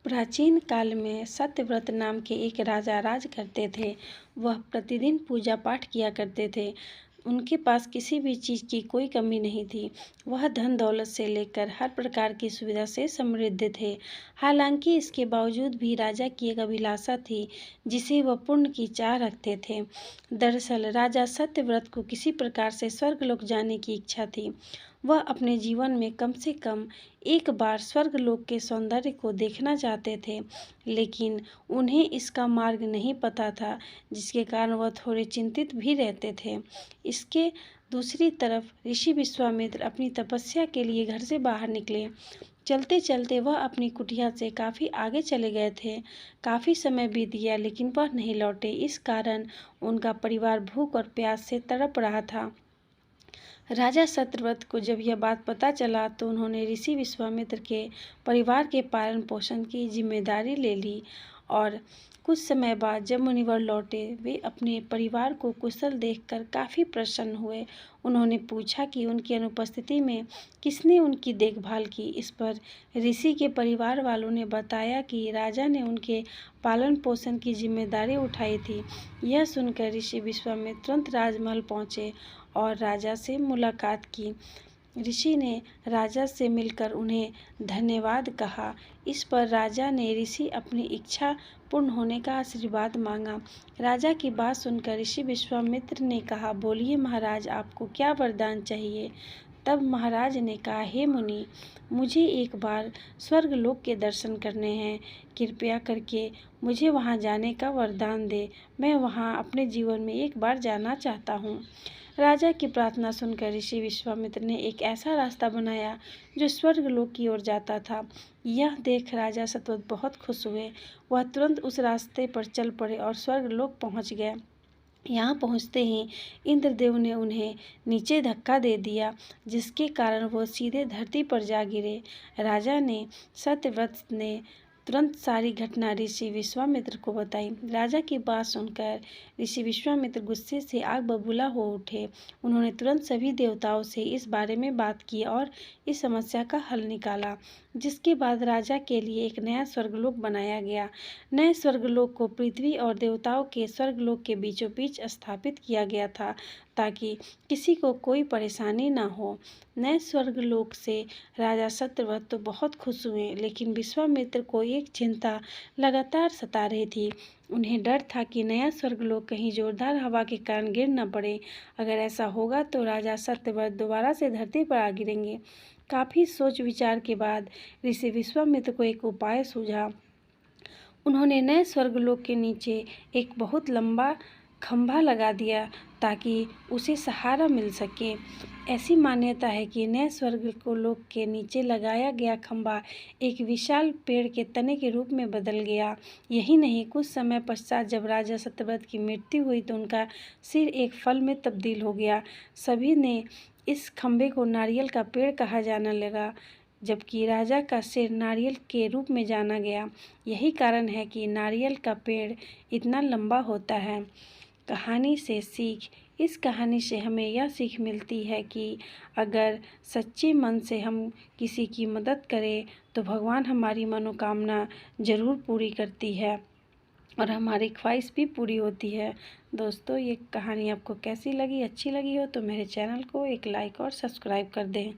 प्राचीन काल में सत्यव्रत नाम के एक राजा राज करते थे। वह प्रतिदिन पूजा पाठ किया करते थे। उनके पास किसी भी चीज़ की कोई कमी नहीं थी। वह धन दौलत से लेकर हर प्रकार की सुविधा से समृद्ध थे। हालांकि इसके बावजूद भी राजा की एक अभिलाषा थी जिसे वह पूर्ण की चाह रखते थे। दरअसल राजा सत्यव्रत को किसी प्रकार से स्वर्गलोक जाने की इच्छा थी। वह अपने जीवन में कम से कम एक बार स्वर्गलोक के सौंदर्य को देखना चाहते थे, लेकिन उन्हें इसका मार्ग नहीं पता था, जिसके कारण वह थोड़े चिंतित भी रहते थे। इसके दूसरी तरफ ऋषि विश्वामित्र अपनी तपस्या के लिए घर से बाहर निकले। चलते चलते वह अपनी कुटिया से काफ़ी आगे चले गए थे। काफ़ी समय बीत गया लेकिन वह नहीं लौटे। इस कारण उनका परिवार भूख और प्यास से तड़प रहा था। राजा सत्यव्रत को जब यह बात पता चला तो उन्होंने ऋषि विश्वामित्र के परिवार के पालन पोषण की जिम्मेदारी ले ली और कुछ समय बाद जब मुनिवर लौटे, वे अपने परिवार को कुशल देखकर काफ़ी प्रसन्न हुए। उन्होंने पूछा कि उनकी अनुपस्थिति में किसने उनकी देखभाल की। इस पर ऋषि के परिवार वालों ने बताया कि राजा ने उनके पालन पोषण की जिम्मेदारी उठाई थी। यह सुनकर ऋषि विश्वामित्र तुरंत राजमहल पहुँचे और राजा से मुलाकात की। ऋषि ने राजा से मिलकर उन्हें धन्यवाद कहा। इस पर राजा ने ऋषि अपनी इच्छा पूर्ण होने का आशीर्वाद मांगा। राजा की बात सुनकर ऋषि विश्वामित्र ने कहा, बोलिए महाराज, आपको क्या वरदान चाहिए। तब महाराज ने कहा, हे मुनि, मुझे एक बार स्वर्गलोक के दर्शन करने हैं। कृपया करके मुझे वहां जाने का वरदान दे। मैं वहां अपने जीवन में एक बार जाना चाहता हूँ। राजा की प्रार्थना सुनकर ऋषि विश्वामित्र ने एक ऐसा रास्ता बनाया जो स्वर्गलोक की ओर जाता था। यह देख राजा सत्यव्रत बहुत खुश हुए। वह तुरंत उस रास्ते पर चल पड़े और स्वर्गलोक पहुंच गए। यहाँ पहुँचते ही इंद्रदेव ने उन्हें नीचे धक्का दे दिया, जिसके कारण वो सीधे धरती पर जा गिरे। राजा ने सत्यव्रत ने तुरंत सारी घटना ऋषि विश्वामित्र को बताई। राजा की बात सुनकर ऋषि विश्वामित्र गुस्से से आग बबूला हो उठे। उन्होंने तुरंत सभी देवताओं से इस बारे में बात की और इस समस्या का हल निकाला, जिसके बाद राजा के लिए एक नया स्वर्गलोक बनाया गया। नए स्वर्गलोक को पृथ्वी और देवताओं के स्वर्गलोक के बीचों बीच स्थापित किया गया था, ताकि किसी को कोई परेशानी न हो। नए स्वर्गलोक से राजा सत्यव्रत तो बहुत खुश हुए, लेकिन विश्वामित्र को एक चिंता लगातार सता रही थी। उन्हें डर था कि नया स्वर्गलोक कहीं जोरदार हवा के कारण गिर न पड़े। अगर ऐसा होगा तो राजा सत्यव्रत दोबारा से धरती पर आ गिरेंगे। काफ़ी सोच विचार के बाद ऋषि विश्वामित्र को एक उपाय सूझा। उन्होंने नए स्वर्गलोक के नीचे एक बहुत लंबा खंभा लगा दिया ताकि उसे सहारा मिल सके। ऐसी मान्यता है कि नए स्वर्गलोक के नीचे लगाया गया खंभा एक विशाल पेड़ के तने के रूप में बदल गया। यही नहीं, कुछ समय पश्चात जब राजा सत्यव्रत की मृत्यु हुई तो उनका सिर एक फल में तब्दील हो गया। सभी ने इस खंभे को नारियल का पेड़ कहा जाने लगा, जबकि राजा का सिर नारियल के रूप में जाना गया। यही कारण है कि नारियल का पेड़ इतना लंबा होता है। कहानी से सीख। इस कहानी से हमें यह सीख मिलती है कि अगर सच्चे मन से हम किसी की मदद करें तो भगवान हमारी मनोकामना ज़रूर पूरी करती है और हमारी ख्वाहिश भी पूरी होती है। दोस्तों, ये कहानी आपको कैसी लगी? अच्छी लगी हो तो मेरे चैनल को एक लाइक और सब्सक्राइब कर दें।